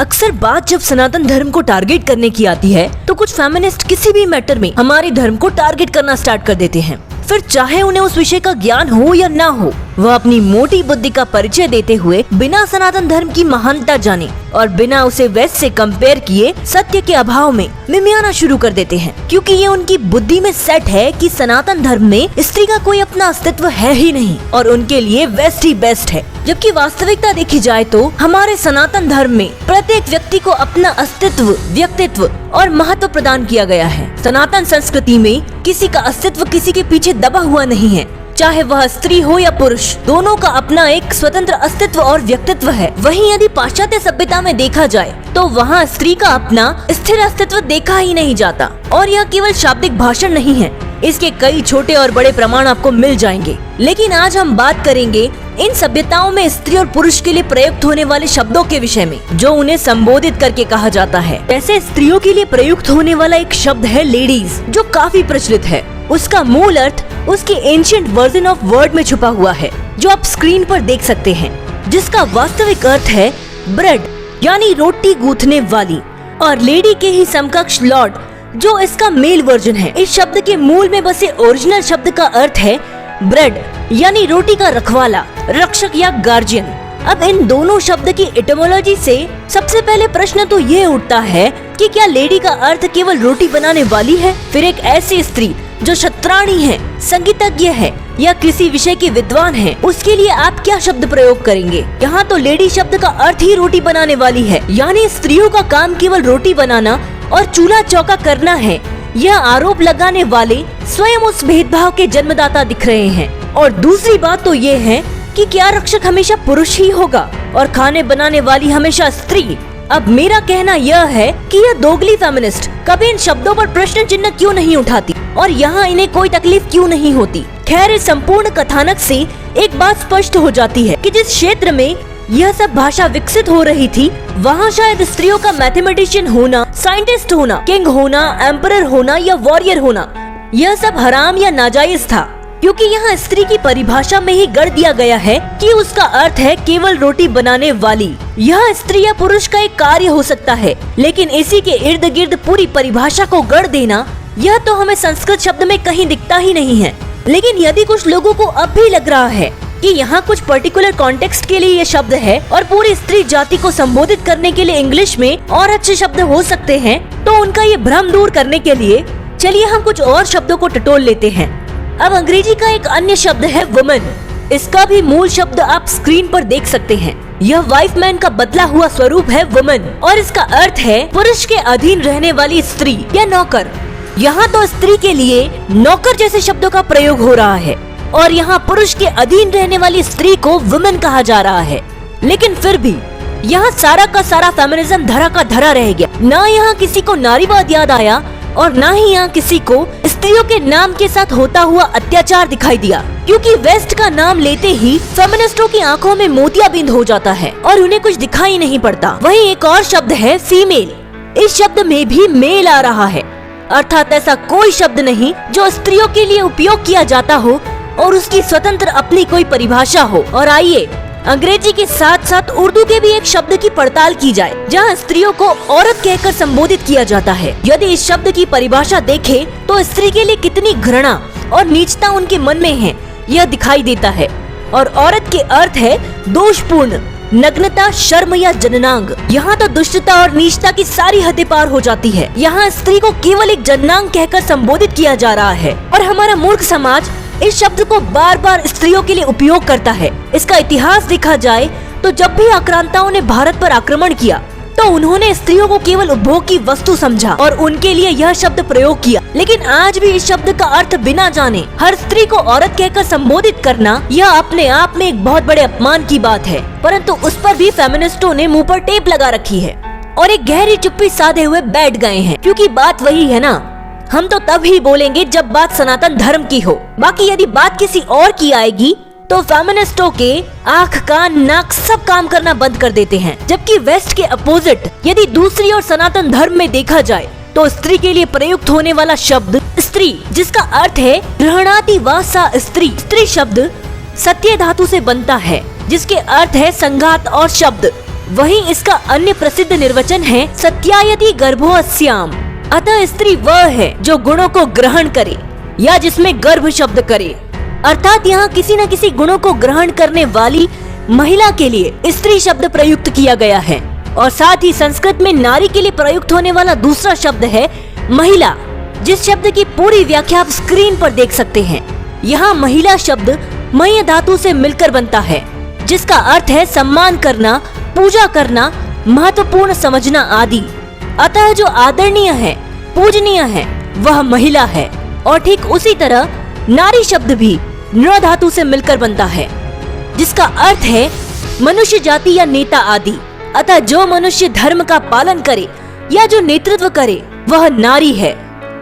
अक्सर बात जब सनातन धर्म को टारगेट करने की आती है तो कुछ फेमिनिस्ट किसी भी मैटर में हमारे धर्म को टारगेट करना स्टार्ट कर देते हैं। फिर चाहे उन्हें उस विषय का ज्ञान हो या ना हो, वह अपनी मोटी बुद्धि का परिचय देते हुए बिना सनातन धर्म की महानता जाने और बिना उसे वेस्ट से कंपेयर किए सत्य के अभाव में मिमियाना शुरू कर देते हैं, क्योंकि ये उनकी बुद्धि में सेट है कि सनातन धर्म में स्त्री का कोई अपना अस्तित्व है ही नहीं और उनके लिए वेस्ट ही बेस्ट है। जबकि वास्तविकता देखी जाए तो हमारे सनातन धर्म में प्रत्येक व्यक्ति को अपना अस्तित्व, व्यक्तित्व और महत्व प्रदान किया गया है। सनातन संस्कृति में किसी का अस्तित्व किसी के पीछे दबा हुआ नहीं है, चाहे वह स्त्री हो या पुरुष, दोनों का अपना एक स्वतंत्र अस्तित्व और व्यक्तित्व है। वहीं यदि पाश्चात्य सभ्यता में देखा जाए तो वहाँ स्त्री का अपना स्थिर अस्तित्व देखा ही नहीं जाता। और यह केवल शाब्दिक भाषण नहीं है, इसके कई छोटे और बड़े प्रमाण आपको मिल जाएंगे। लेकिन आज हम बात करेंगे इन सभ्यताओं में स्त्री और पुरुष के लिए प्रयुक्त होने वाले शब्दों के विषय में, जो उन्हें संबोधित करके कहा जाता है। वैसे स्त्रियों के लिए प्रयुक्त होने वाला एक शब्द है लेडीज, जो काफी प्रचलित है। उसका मूल अर्थ उसके एंशिएंट वर्जन ऑफ वर्ड में छुपा हुआ है, जो आप स्क्रीन पर देख सकते हैं, जिसका वास्तविक अर्थ है ब्रेड, यानी रोटी गूंथने वाली, और लेडी के ही समकक्ष लॉर्ड, जो इसका मेल वर्जन है। इस शब्द के मूल में बसे ओरिजिनल शब्द का अर्थ है ब्रेड, यानी रोटी का रखवाला, रक्षक या गार्जियन। अब इन दोनों शब्द की एटिमोलॉजी से सबसे पहले प्रश्न तो ये उठता है कि क्या लेडी का अर्थ केवल रोटी बनाने वाली है? फिर एक ऐसी स्त्री जो शतराणी है, संगीतज्ञ है या किसी विषय की विद्वान है, उसके लिए आप क्या शब्द प्रयोग करेंगे? यहाँ तो लेडी शब्द का अर्थ ही रोटी बनाने वाली है, यानी स्त्रियों का काम केवल रोटी बनाना और चूल्हा चौका करना है। यह आरोप लगाने वाले स्वयं उस भेदभाव के जन्मदाता दिख रहे हैं। और दूसरी बात तो ये है कि क्या रक्षक हमेशा पुरुष ही होगा और खाने बनाने वाली हमेशा स्त्री? अब मेरा कहना यह है कि यह दोगली फेमिनिस्ट कभी इन शब्दों पर प्रश्न चिन्ह क्यों नहीं उठाती और यहाँ इन्हें कोई तकलीफ क्यों नहीं होती। खैर, इस संपूर्ण कथानक से एक बात स्पष्ट हो जाती है कि जिस क्षेत्र में यह सब भाषा विकसित हो रही थी, वहाँ शायद स्त्रियों का मैथमेटिशियन होना, साइंटिस्ट होना, किंग होना, एम्परर होना या वॉरियर होना, यह सब हराम या नाजायज था, क्योंकि यहाँ स्त्री की परिभाषा में ही गढ़ दिया गया है कि उसका अर्थ है केवल रोटी बनाने वाली। यह स्त्री या पुरुष का एक कार्य हो सकता है, लेकिन इसी के इर्द गिर्द पूरी परिभाषा को गढ़ देना, यह तो हमें संस्कृत शब्द में कहीं दिखता ही नहीं है। लेकिन यदि कुछ लोगों को अब भी लग रहा है कि यहाँ कुछ पर्टिकुलर कॉन्टेक्स्ट के लिए ये शब्द है और पूरी स्त्री जाति को संबोधित करने के लिए इंग्लिश में और अच्छे शब्द हो सकते हैं, तो उनका ये भ्रम दूर करने के लिए चलिए हम कुछ और शब्दों को टटोल लेते हैं। अब अंग्रेजी का एक अन्य शब्द है वुमन। इसका भी मूल शब्द आप स्क्रीन पर देख सकते हैं। यह वाइफ मैन का बदला हुआ स्वरूप है वुमन, और इसका अर्थ है पुरुष के अधीन रहने वाली स्त्री या नौकर। यहाँ तो स्त्री के लिए नौकर जैसे शब्दों का प्रयोग हो रहा है और यहाँ पुरुष के अधीन रहने वाली स्त्री को वुमेन कहा जा रहा है। लेकिन फिर भी यहाँ सारा का सारा फेमिनिज्म धरा का धरा रह गया। ना यहाँ किसी को नारीवाद याद आया और ना ही यहाँ किसी को स्त्रियों के नाम के साथ होता हुआ अत्याचार दिखाई दिया, क्योंकि वेस्ट का नाम लेते ही फेमिनिस्टों की आंखों में मोतियाबिंद हो जाता है और उन्हें कुछ दिखाई नहीं पड़ता। वहीं एक और शब्द है फीमेल। इस शब्द में भी मेल आ रहा है, अर्थात ऐसा कोई शब्द नहीं जो स्त्रियों के लिए उपयोग किया जाता हो और उसकी स्वतंत्र अपनी कोई परिभाषा हो। और आइए अंग्रेजी के साथ साथ उर्दू के भी एक शब्द की पड़ताल की जाए, जहाँ स्त्रियों को औरत कहकर संबोधित किया जाता है। यदि इस शब्द की परिभाषा देखें तो स्त्री के लिए कितनी घृणा और नीचता उनके मन में है, यह दिखाई देता है। और औरत के अर्थ है दोषपूर्ण, नग्नता, शर्म या जननांग। यहाँ तो दुष्टता और नीचता की सारी हदें पार हो जाती है। यहाँ स्त्री को केवल एक जननांग कहकर संबोधित किया जा रहा है और हमारा मूर्ख समाज इस शब्द को बार बार स्त्रियों के लिए उपयोग करता है। इसका इतिहास देखा जाए तो जब भी आक्रांताओं ने भारत पर आक्रमण किया तो उन्होंने स्त्रियों को केवल उपभोग की वस्तु समझा और उनके लिए यह शब्द प्रयोग किया। लेकिन आज भी इस शब्द का अर्थ बिना जाने हर स्त्री को औरत कहकर संबोधित करना, यह अपने आप में एक बहुत बड़े अपमान की बात है। परंतु उस पर भी फेमिनिस्टों ने मुंह पर टेप लगा रखी है और एक गहरी चुप्पी साधे हुए बैठ गए हैं, क्योंकि बात वही है ना, हम तो तब ही बोलेंगे जब बात सनातन धर्म की हो। बाकी यदि बात किसी और की आएगी तो फेमिनिस्टों के आँख कान नाक सब काम करना बंद कर देते हैं। जबकि वेस्ट के अपोजिट यदि दूसरी और सनातन धर्म में देखा जाए तो स्त्री के लिए प्रयुक्त होने वाला शब्द स्त्री, जिसका अर्थ है गृहणाति वासा स्त्री। स्त्री शब्द सत्य धातु से बनता है, जिसके अर्थ है संघात और शब्द। वहीं इसका अन्य प्रसिद्ध निर्वचन है सत्यायति गर्भोऽस्याम्। अतः स्त्री वह है जो गुणों को ग्रहण करे या जिसमें गर्भ शब्द करे, अर्थात यहाँ किसी न किसी गुणों को ग्रहण करने वाली महिला के लिए स्त्री शब्द प्रयुक्त किया गया है। और साथ ही संस्कृत में नारी के लिए प्रयुक्त होने वाला दूसरा शब्द है महिला, जिस शब्द की पूरी व्याख्या आप स्क्रीन पर देख सकते हैं। यहाँ महिला शब्द मय धातु से मिलकर बनता है, जिसका अर्थ है सम्मान करना, पूजा करना, महत्वपूर्ण समझना आदि। अतः जो आदरणीय है, पूजनीय है, वह महिला है। और ठीक उसी तरह नारी शब्द भी नृ धातु से मिलकर बनता है, जिसका अर्थ है मनुष्य जाति या नेता आदि। अतः जो मनुष्य धर्म का पालन करे या जो नेतृत्व करे वह नारी है।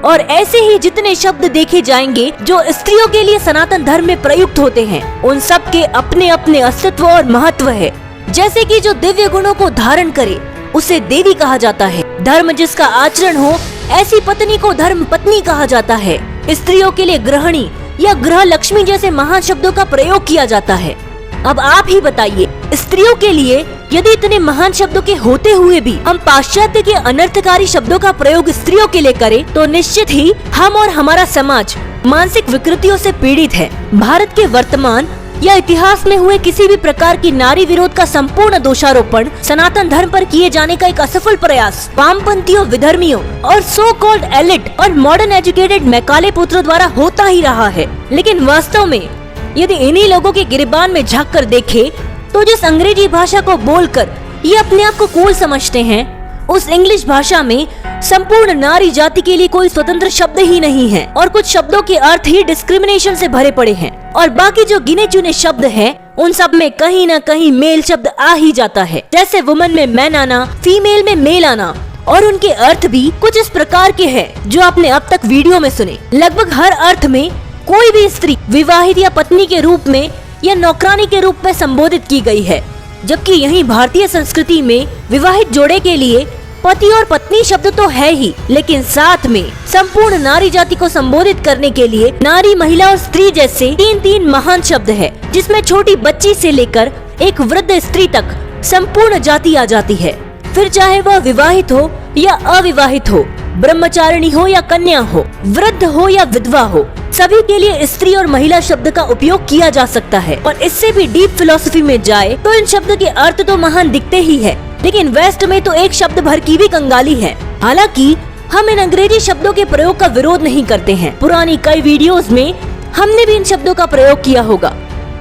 और ऐसे ही जितने शब्द देखे जाएंगे जो स्त्रियों के लिए सनातन धर्म में प्रयुक्त होते हैं, उन सब के अपने अपने अस्तित्व और महत्व है। जैसे कि जो दिव्य गुणों को धारण करे उसे देवी कहा जाता है। धर्म जिसका आचरण हो ऐसी पत्नी को धर्म पत्नी कहा जाता है। स्त्रियों के लिए गृहिणी या गृह लक्ष्मी जैसे महान शब्दों का प्रयोग किया जाता है। अब आप ही बताइए, स्त्रियों के लिए यदि इतने महान शब्दों के होते हुए भी हम पाश्चात्य के अनर्थकारी शब्दों का प्रयोग स्त्रियों के लिए करें, तो निश्चित ही हम और हमारा समाज मानसिक विकृतियों से पीड़ित है। भारत के वर्तमान या इतिहास में हुए किसी भी प्रकार की नारी विरोध का संपूर्ण दोषारोपण सनातन धर्म पर किए जाने का एक असफल प्रयास वामपंथियों, विधर्मियों और सो कॉल्ड एलिट और मॉडर्न एजुकेटेड मैकाले पुत्रों द्वारा होता ही रहा है। लेकिन वास्तव में यदि इन्हीं लोगों के गिरबान में झांक कर देखे तो जिस अंग्रेजी भाषा को बोलकर ये अपने आप को कूल समझते हैं, उस इंग्लिश भाषा में संपूर्ण नारी जाति के लिए कोई स्वतंत्र शब्द ही नहीं है और कुछ शब्दों के अर्थ ही डिस्क्रिमिनेशन से भरे पड़े हैं। और बाकी जो गिने चुने शब्द हैं, उन सब में कहीं न कहीं मेल शब्द आ ही जाता है। जैसे वुमन में मैन आना, फीमेल में मेल आना, और उनके अर्थ भी कुछ इस प्रकार के हैं जो आपने अब तक वीडियो में सुने। लगभग हर अर्थ में कोई भी स्त्री विवाहित या पत्नी के रूप में या नौकरानी के रूप में संबोधित की गई है, जबकि यहीं भारतीय संस्कृति में विवाहित जोड़े के लिए पति और पत्नी शब्द तो है ही, लेकिन साथ में संपूर्ण नारी जाति को संबोधित करने के लिए नारी, महिला और स्त्री जैसे तीन महान शब्द है, जिसमें छोटी बच्ची से लेकर एक वृद्ध स्त्री तक संपूर्ण जाति आ जाती है। फिर चाहे वह विवाहित हो या अविवाहित हो, ब्रह्मचारिणी हो या कन्या हो, वृद्ध हो या विधवा हो, सभी के लिए स्त्री और महिला शब्द का उपयोग किया जा सकता है। और इससे भी डीप फिलोसफी में जाए तो इन शब्द के अर्थ तो महान दिखते ही है, लेकिन वेस्ट में तो एक शब्द भर की भी कंगाली है। हालांकि हम इन अंग्रेजी शब्दों के प्रयोग का विरोध नहीं करते हैं। पुरानी कई वीडियोस में हमने भी इन शब्दों का प्रयोग किया होगा,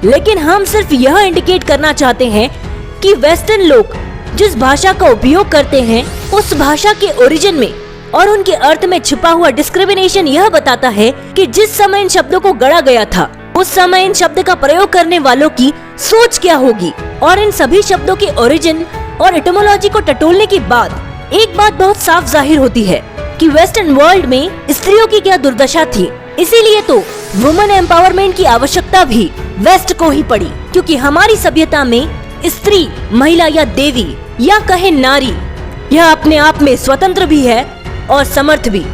लेकिन हम सिर्फ यह इंडिकेट करना चाहते हैं कि वेस्टर्न लोग जिस भाषा का उपयोग करते हैं, उस भाषा के ओरिजिन में और उनके अर्थ में छिपा हुआ डिस्क्रिमिनेशन यह बताता है कि जिस समय इन शब्दों को गढ़ा गया था, उस समय इन शब्द का प्रयोग करने वालों की सोच क्या होगी। और इन सभी शब्दों के ओरिजिन और एटिमोलॉजी को टटोलने के बाद एक बात बहुत साफ जाहिर होती है कि वेस्टर्न वर्ल्ड में स्त्रियों की क्या दुर्दशा थी। इसीलिए तो वुमेन एम्पावरमेंट की आवश्यकता भी वेस्ट को ही पड़ी, क्योंकि हमारी सभ्यता में स्त्री, महिला या देवी या कहे नारी, यह अपने आप में स्वतंत्र भी है और समर्थ भी।